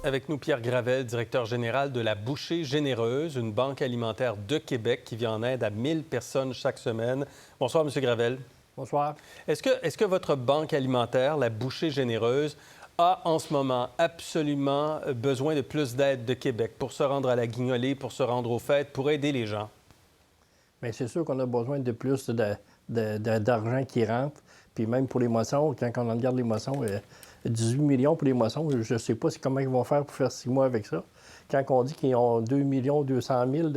Avec nous, Pierre Gravel, directeur général de la Bouchée Généreuse, une banque alimentaire de Québec qui vient en aide à 1000 personnes chaque semaine. Bonsoir, M. Gravel. Bonsoir. Est-ce que votre banque alimentaire, la Bouchée Généreuse, a en ce moment absolument besoin de plus d'aide de Québec pour se rendre à la guignolée, pour se rendre aux fêtes, pour aider les gens? Bien, c'est sûr qu'on a besoin de plus d'argent qui rentre. Puis même pour les moissons, quand on regarde les moissons, 18 millions pour les moissons, je ne sais pas comment ils vont faire pour faire 6 mois avec ça. Quand on dit qu'ils ont 2 200 000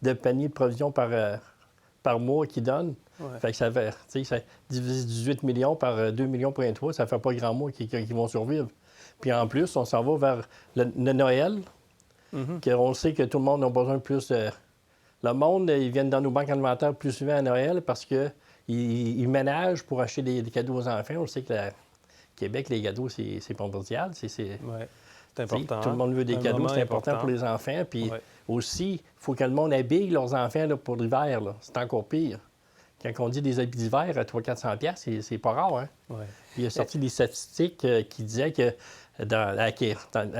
de paniers de provisions par mois qu'ils donnent, fait que ça fait, ça divise 18 millions par 2 millions pour un toit, ça fait pas grand mois qui vont survivre. Puis en plus, on s'en va vers le Noël, qu'on sait que tout le monde a besoin de plus. Le monde, ils viennent dans nos banques alimentaires plus souvent à Noël parce qu'ils ménagent pour acheter des cadeaux aux enfants. On sait que Québec, les cadeaux, c'est primordial. C'est important. Tout le monde veut des cadeaux, c'est important pour les enfants. Puis aussi, il faut que le monde habille leurs enfants là, pour l'hiver. C'est encore pire. Quand on dit des habits d'hiver à 300-400$, c'est pas rare. Hein? Il y a sorti des statistiques qui disaient que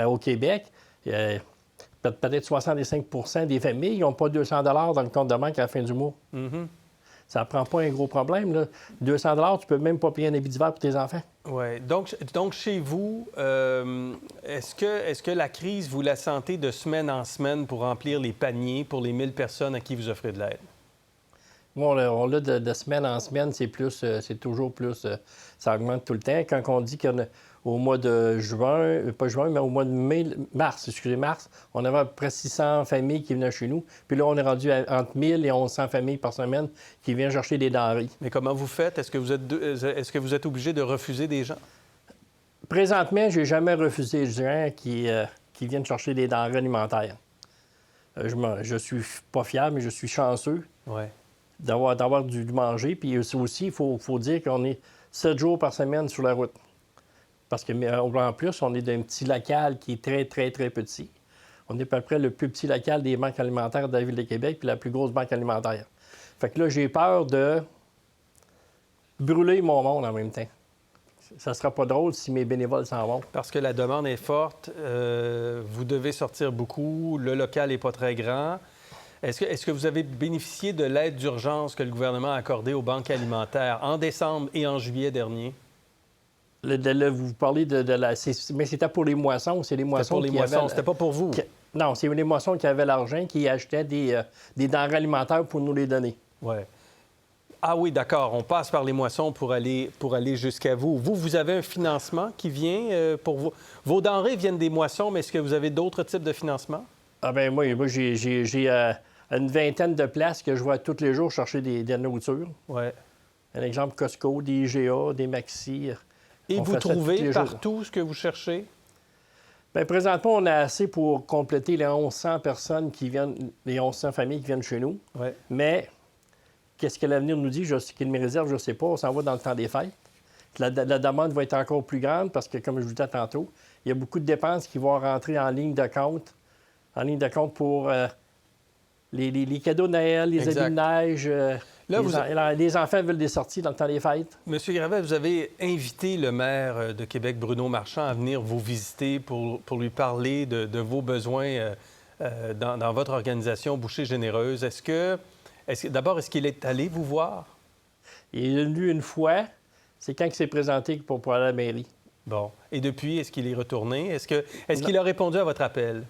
au Québec, peut-être 65 des familles n'ont pas 200 dans le compte de banque à la fin du mois. Ça ne prend pas un gros problème. Là. 200 tu peux même pas payer un habit d'hiver pour tes enfants. Oui. Donc, chez vous, est-ce que la crise, vous la sentez de semaine en semaine pour remplir les paniers pour les 1000 personnes à qui vous offrez de l'aide? Bon, on l'a de semaine en semaine, c'est toujours plus. Ça augmente tout le temps. Quand on dit qu'au mois de juin, pas juin, mais au mois de mars, on avait à peu près 600 familles qui venaient chez nous. Puis là, on est rendu entre 1000 et 1100 familles par semaine qui viennent chercher des denrées. Mais comment vous faites? Est-ce que vous êtes obligé de refuser des gens? Présentement, je n'ai jamais refusé des gens qui viennent chercher des denrées alimentaires. Je suis pas fier, mais je suis chanceux. D'avoir du manger. Puis aussi, il faut dire qu'on est 7 jours par semaine sur la route. Parce qu'en plus, on est d'un petit local qui est très, très, très petit. On est à peu près le plus petit local des banques alimentaires de la Ville de Québec puis la plus grosse banque alimentaire. Fait que là, j'ai peur de brûler mon monde en même temps. Ça sera pas drôle si mes bénévoles s'en vont. Parce que la demande est forte, vous devez sortir beaucoup, le local n'est pas très grand. Est-ce que vous avez bénéficié de l'aide d'urgence que le gouvernement a accordée aux banques alimentaires en décembre et en juillet dernier? Vous parlez mais c'était pour les moissons. C'est les moissons pour les moissons, c'était pas pour vous? Non, c'est les moissons qui avaient l'argent, qui achetaient des denrées alimentaires pour nous les donner. Oui. Ah oui, d'accord. On passe par les moissons pour aller jusqu'à vous. Vous avez un financement qui vient pour vous. Vos denrées viennent des moissons, mais est-ce que vous avez d'autres types de financement? Ah bien, moi j'ai une vingtaine de places que je vois tous les jours chercher des nourritures. Oui. Un exemple, Costco, des IGA, des Maxi. Et vous trouvez partout ce que vous cherchez? Bien, présentement, on a assez pour compléter les 1100 personnes qui viennent, les 1100 familles qui viennent chez nous. Mais qu'est-ce que l'avenir nous dit? Qu'il me réserve, je ne sais pas. On s'en va dans le temps des fêtes. La demande va être encore plus grande parce que, comme je vous disais tantôt, il y a beaucoup de dépenses qui vont rentrer en ligne de compte. En ligne de compte pour les cadeaux de Noël, les habits de neige. Les enfants veulent des sorties dans le temps des fêtes. Monsieur Gravel, vous avez invité le maire de Québec, Bruno Marchand, à venir vous visiter pour lui parler de vos besoins dans votre organisation Bouchée Généreuse. D'abord, est-ce qu'il est allé vous voir? Il est venu une fois. C'est quand il s'est présenté pour aller à la mairie. Bon. Et depuis, est-ce qu'il est retourné? Est-ce qu'il a répondu à votre appel?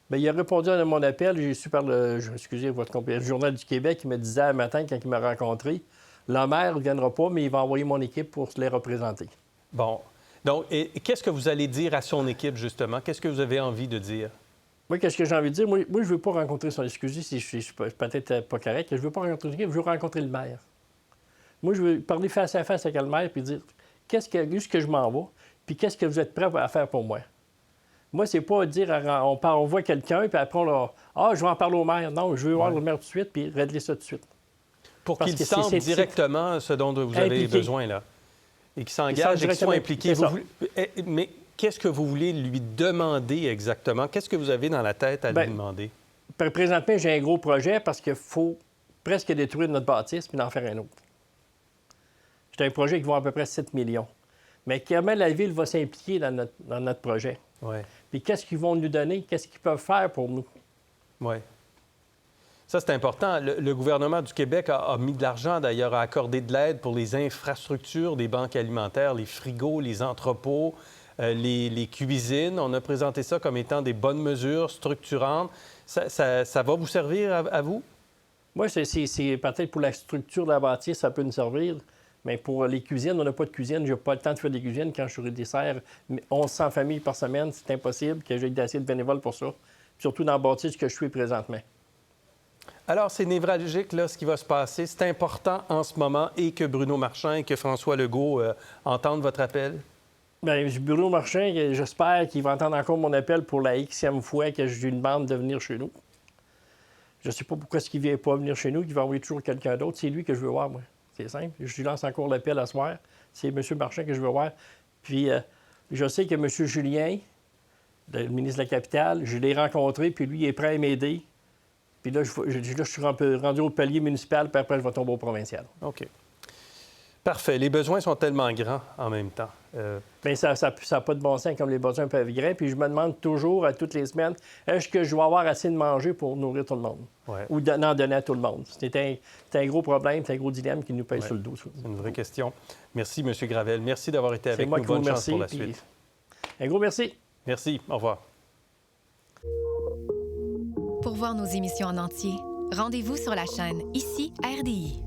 Bien, il a répondu à mon appel. J'ai su par le Journal du Québec qui me disait un matin, quand il m'a rencontré, le maire ne viendra pas, mais il va envoyer mon équipe pour se les représenter. Bon. Donc, et qu'est-ce que vous allez dire à son équipe, justement? Qu'est-ce que vous avez envie de dire? Moi, qu'est-ce que j'ai envie de dire? Moi je ne veux pas rencontrer son excuse si je suis peut-être pas correct. Je ne veux pas rencontrer l'équipe, je veux rencontrer le maire. Moi, je veux parler face à face avec le maire puis dire qu'est-ce que je m'en vais, puis qu'est-ce que vous êtes prêts à faire pour moi. Moi, c'est pas dire on voit quelqu'un, puis après, je vais en parler au maire. Non, je veux voir le maire tout de suite, puis régler ça tout de suite. Pour qu'il sente directement ce dont vous avez besoin, là. Et qu'il s'engage et qu'il soit impliqué. Mais qu'est-ce que vous voulez lui demander exactement? Qu'est-ce que vous avez dans la tête à lui demander? Présentement, j'ai un gros projet parce qu'il faut presque détruire notre bâtisse puis en faire un autre. C'est un projet qui vaut à peu près 7 millions. Mais comment la Ville va s'impliquer dans notre projet? Ouais. Puis qu'est-ce qu'ils vont nous donner? Qu'est-ce qu'ils peuvent faire pour nous? Oui. Ça, c'est important. Le gouvernement du Québec a mis de l'argent, d'ailleurs, à accorder de l'aide pour les infrastructures des banques alimentaires, les frigos, les entrepôts, les cuisines. On a présenté ça comme étant des bonnes mesures structurantes. Ça va vous servir à vous? Moi, c'est peut-être pour la structure de la bâtisse, ça peut nous servir. Mais pour les cuisines, on n'a pas de cuisine. Je n'ai pas le temps de faire des cuisines quand je suis dessert. 1100 familles par semaine, c'est impossible que j'ai assez de bénévoles pour ça. Puis surtout dans la bâtisse que je suis présentement. Alors, c'est névralgique, là, ce qui va se passer. C'est important en ce moment et que Bruno Marchand et que François Legault entendent votre appel? Bien, Bruno Marchand, j'espère qu'il va entendre encore mon appel pour la Xème fois que je lui demande de venir chez nous. Je ne sais pas pourquoi il ne vient pas venir chez nous, qu'il va envoyer toujours quelqu'un d'autre. C'est lui que je veux voir, moi. C'est simple. Je lui lance encore l'appel à soir. C'est M. Marchand que je veux voir. Puis, je sais que M. Julien, le ministre de la Capitale, je l'ai rencontré, puis lui, il est prêt à m'aider. Puis là, je suis rendu au palier municipal, puis après, je vais tomber au provincial. OK. Parfait. Les besoins sont tellement grands en même temps. Bien, ça n'a pas de bon sens comme les besoins peuvent être grands. Puis je me demande toujours, à toutes les semaines, est-ce que je vais avoir assez de manger pour nourrir tout le monde? Ouais. Ou d'en donner à tout le monde? C'est un gros problème, c'est un gros dilemme qui nous pèse sur le dos. C'est une vraie question. Merci, M. Gravel. Merci d'avoir été avec nous. Bonne chance pour la suite. Un gros merci. Merci. Au revoir. Pour voir nos émissions en entier, rendez-vous sur la chaîne Ici RDI.